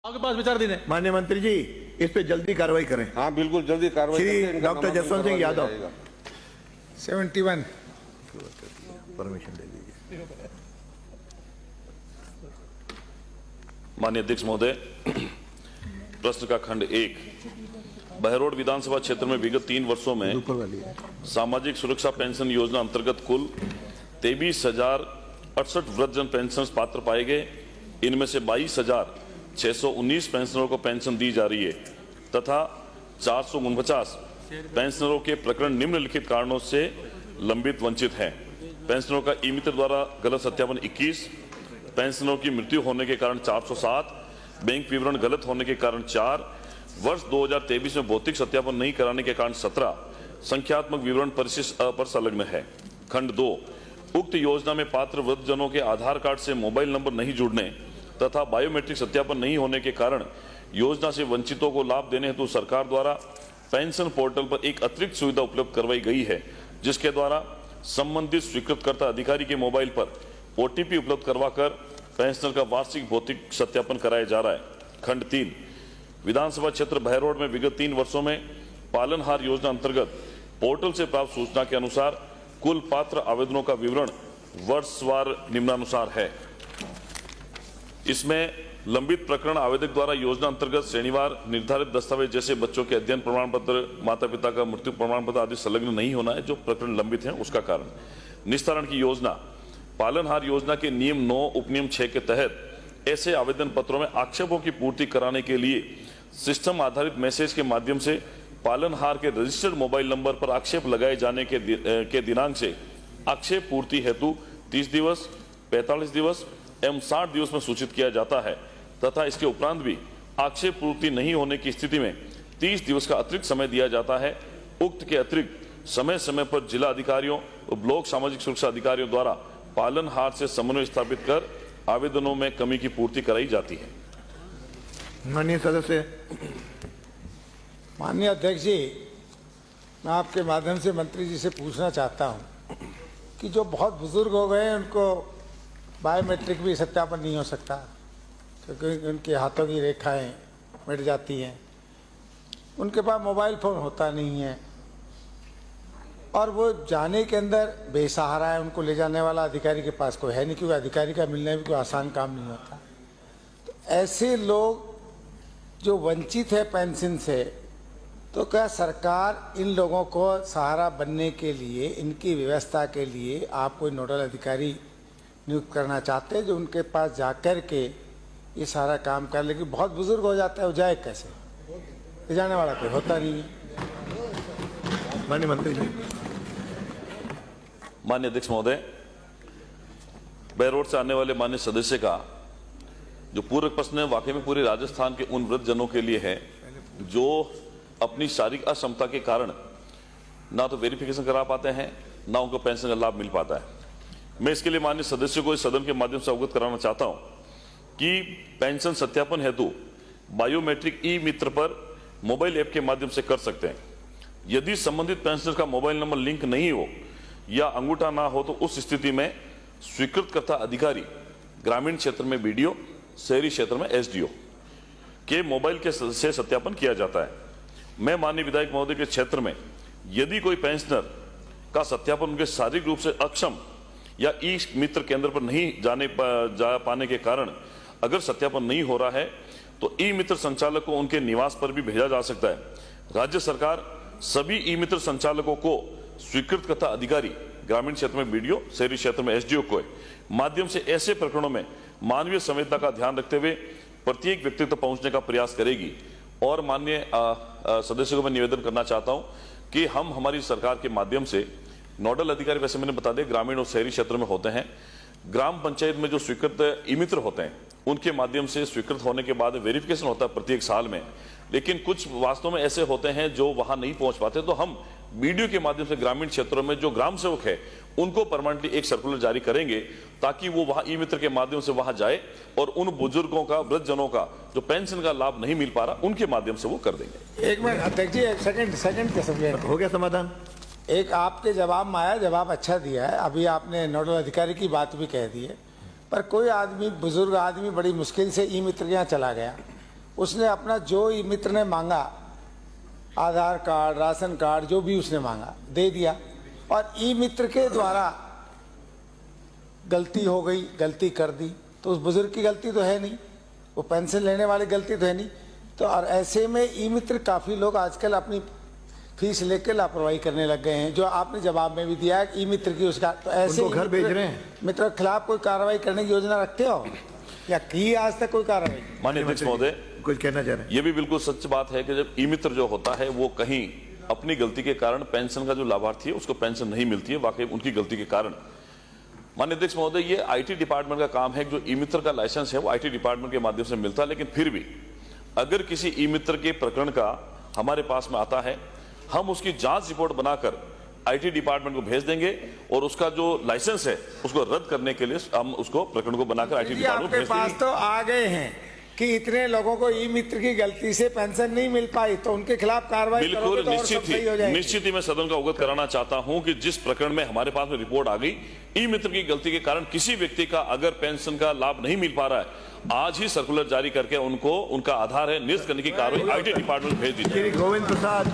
आपके पास विचार दिन है। माननीय मंत्री जी, इस पे जल्दी कार्रवाई करें। हाँ बिल्कुल जल्दी कार्रवाई श्री करके इनका डॉक्टर नामांकन जसवंत सिंह करवा यादव। दिया जाएगा। 71 परमिशन दे दीजिए। माननीय अध्यक्ष महोदय, प्रश्न का खंड 1, बहरोड विधानसभा क्षेत्र में विगत 3 वर्षों में सामाजिक सुरक्षा पेंशन योजना अंतर्गत कुल 23,068 वृद्धजन पेंशन पात्र पाए गए। इनमें से 22,619 पेंशनरों को पेंशन दी जा रही है तथा 449 पेंशनरों के प्रकरण निम्नलिखित कारणों से लंबित वंचित हैं। पेंशनरों का ई मित्र द्वारा गलत सत्यापन 21, पेंशनरों की मृत्यु होने के कारण 407, बैंक विवरण गलत होने के कारण 4, वर्ष 2023 में भौतिक सत्यापन नहीं कराने के कारण 17, संख्यात्मक विवरण परिशिष्ट अ पर संलग्न है। खंड 2, उक्त योजना में पात्र वृद्धजनों के आधार कार्ड से मोबाइल नंबर नहीं जुड़ने तथा बायोमेट्रिक सत्यापन नहीं होने के कारण योजना से वंचितों को लाभ देने हेतु सरकार द्वारा पेंशन पोर्टल पर एक अतिरिक्त सुविधा उपलब्ध करवाई गई है, जिसके द्वारा संबंधित स्वीकृतकर्ता अधिकारी के मोबाइल पर ओटीपी उपलब्ध करवाकर पेंशनर का वार्षिक भौतिक सत्यापन कराया जा रहा है। खंड 3, विधानसभा क्षेत्र बहरोड में विगत 3 वर्षों में पालनहार योजना अंतर्गत पोर्टल से प्राप्त सूचना के अनुसार कुल पात्र आवेदनों का विवरण वर्षवार निम्नानुसार है। इसमें लंबित प्रकरण आवेदक द्वारा योजना अंतर्गत श्रेणीवार निर्धारित दस्तावेज जैसे बच्चों के अध्ययन प्रमाण पत्र, माता पिता का मृत्यु प्रमाण पत्र आदि संलग्न नहीं होना है। जो प्रकरण लंबित हैं उसका कारण निस्तारण की योजना, पालनहार योजना के नियम 9 उपनियम 6 के तहत ऐसे आवेदन पत्रों में आक्षेपों की पूर्ति कराने के लिए सिस्टम आधारित मैसेज के माध्यम से पालनहार के रजिस्टर्ड मोबाइल नंबर पर आक्षेप लगाए जाने के दिनांक से आक्षेप पूर्ति हेतु 30 दिवस, 45 दिवस एवं 60 दिवस में सूचित किया जाता है तथा इसके उपरांत भी आक्षेप पूर्ति नहीं होने की स्थिति में 30 दिवस का अतिरिक्त समय दिया जाता है। उक्त के अतिरिक्त समय समय पर जिला अधिकारियों और ब्लॉक सामाजिक सुरक्षा अधिकारियों द्वारा पालनहार से समन्वय स्थापित कर आवेदनों में कमी की पूर्ति कराई जाती है। माननीय सदस्य। माननीय अध्यक्ष जी, मैं आपके माध्यम से मंत्री जी से पूछना चाहता हूं कि जो बहुत बुजुर्ग हो गए हैं उनको बायोमेट्रिक भी सत्यापन नहीं हो सकता क्योंकि उनके हाथों की रेखाएं मिट जाती हैं, उनके पास मोबाइल फ़ोन होता नहीं है और वो जाने के अंदर बेसहारा है। उनको ले जाने वाला अधिकारी के पास कोई है नहीं क्योंकि अधिकारी का मिलना भी कोई आसान काम नहीं होता। तो ऐसे लोग जो वंचित है पेंशन से, तो क्या सरकार इन लोगों को सहारा बनने के लिए, इनकी व्यवस्था के लिए आप कोई नोडल अधिकारी नियुक्त करना चाहते हैं जो उनके पास जाकर के ये सारा काम कर? लेकिन बहुत बुजुर्ग हो जाता है, वो जाए कैसे? ले जाने वाला कोई होता नहीं है। माननीय मंत्री जी। माननीय अध्यक्ष महोदय, बहरोड से आने वाले माननीय सदस्य का जो पूरक प्रश्न है वाकई में पूरे राजस्थान के उन वृद्धजनों के लिए है जो अपनी शारीरिक अक्षमता के कारण ना तो वेरिफिकेशन करा पाते हैं, ना उनको पेंशन का लाभ मिल पाता है। मैं इसके लिए माननीय सदस्यों को इस सदन के माध्यम से अवगत कराना चाहता हूं कि पेंशन सत्यापन हेतु बायोमेट्रिक ई मित्र पर मोबाइल ऐप के माध्यम से कर सकते हैं। यदि संबंधित पेंशनर का मोबाइल नंबर लिंक नहीं हो या अंगूठा ना हो तो उस स्थिति में स्वीकृतकर्ता अधिकारी ग्रामीण क्षेत्र में बीडीओ, शहरी क्षेत्र में एसडीओ के मोबाइल के से सत्यापन किया जाता है। मैं माननीय विधायक महोदय के क्षेत्र में यदि कोई पेंशनर का सत्यापन उनके शारीरिक रूप से अक्षम या ई मित्र केंद्र पर नहीं जा पाने के कारण अगर सत्यापन नहीं हो रहा है तो ई मित्र संचालक को उनके निवास पर भी भेजा जा सकता है। राज्य सरकार सभी ई मित्र संचालकों को स्वीकृतकर्ता अधिकारी ग्रामीण क्षेत्र में बीडीओ, शहरी क्षेत्र में एसडीओ के माध्यम से ऐसे प्रकरणों में मानवीय संवेदना का ध्यान रखते हुए प्रत्येक व्यक्ति तक पहुंचने का प्रयास करेगी। और माननीय सदस्यों को मैं निवेदन करना चाहता हूं कि हम हमारी सरकार के माध्यम से नोडल अधिकारी, वैसे मैंने बता दिया, ग्रामीण और शहरी क्षेत्र में होते हैं। ग्राम पंचायत में जो स्वीकृत ई मित्र होते हैं उनके माध्यम से स्वीकृत होने के बाद वेरिफिकेशन होता है प्रत्येक साल में, लेकिन कुछ वास्तव में ऐसे होते हैं जो वहां नहीं पहुंच पाते। तो हम बीडीओ के माध्यम से ग्रामीण क्षेत्रों में जो ग्राम सेवक है उनको परमानेंटली एक सर्कुलर जारी करेंगे ताकि वो वहां ई मित्र के माध्यम से वहां जाए और उन बुजुर्गों का, वृद्धजनों का जो पेंशन का लाभ नहीं मिल पा रहा उनके माध्यम से वो कर देंगे। एक मिनट अध्यक्ष जी, एक सेकंड के समय हो गया समाधान। एक आपके जवाब में आया, जवाब अच्छा दिया है। अभी आपने नोडल अधिकारी की बात भी कह दी है, पर कोई आदमी, बुजुर्ग आदमी बड़ी मुश्किल से ई मित्र के यहाँ चला गया उसने अपना जो ई मित्र ने मांगा, आधार कार्ड, राशन कार्ड, जो भी उसने मांगा दे दिया, और ई मित्र के द्वारा गलती हो गई, गलती कर दी, तो उस बुजुर्ग की गलती तो है नहीं, वो पेंशन लेने वाली गलती तो है नहीं। तो और ऐसे में ई मित्र काफ़ी लोग आजकल अपनी फीस लेकर लापरवाही करने लग गए हैं, जो आपने जवाब में भी दिया है ई मित्र की उसका। तो ऐसे उनको घर भेज रहे हैं। मित्र के खिलाफ कोई कार्रवाई करने की योजना रखते हो या की आज तक कोई कार्रवाई? माननीय अध्यक्ष महोदय, कुछ कहना चाह रहे हैं? ये भी बिल्कुल सच बात है कि जब ई मित्र जो होता है वो कहीं अपनी गलती के कारण पेंशन का जो लाभार्थी है उसको पेंशन नहीं मिलती है, वाकई उनकी गलती के कारण। माननीय अध्यक्ष महोदय, ये आईटी डिपार्टमेंट का काम है। जो ई मित्र का लाइसेंस है वो आईटी डिपार्टमेंट के माध्यम से मिलता है, लेकिन फिर भी अगर किसी ई मित्र के प्रकरण का हमारे पास में आता है, हम उसकी जांच रिपोर्ट बनाकर आईटी डिपार्टमेंट को भेज देंगे और उसका जो लाइसेंस है उसको रद्द करने के लिए हम उसको प्रकरण को बनाकर आईटी डिपार्टमेंट को आपके भेज पास देंगे। तो आ गए हैं कि इतने लोगों को ई मित्र की गलती से पेंशन नहीं मिल पाई, तो उनके खिलाफ कार्रवाई करोगे बिल्कुल तो और सब सही हो जाएगी। निश्चित ही मैं सदन का अवगत कराना चाहता हूं कि जिस प्रकरण में हमारे पास में रिपोर्ट आ गई, ई मित्र की गलती के कारण किसी व्यक्ति का अगर पेंशन का लाभ नहीं मिल पा रहा है, आज ही सर्कुलर जारी करके उनको उनका आधार है निरस्त करने की कार्रवाई आईटी डिपार्टमेंट भेज दी जाए। श्री गोविंद प्रसाद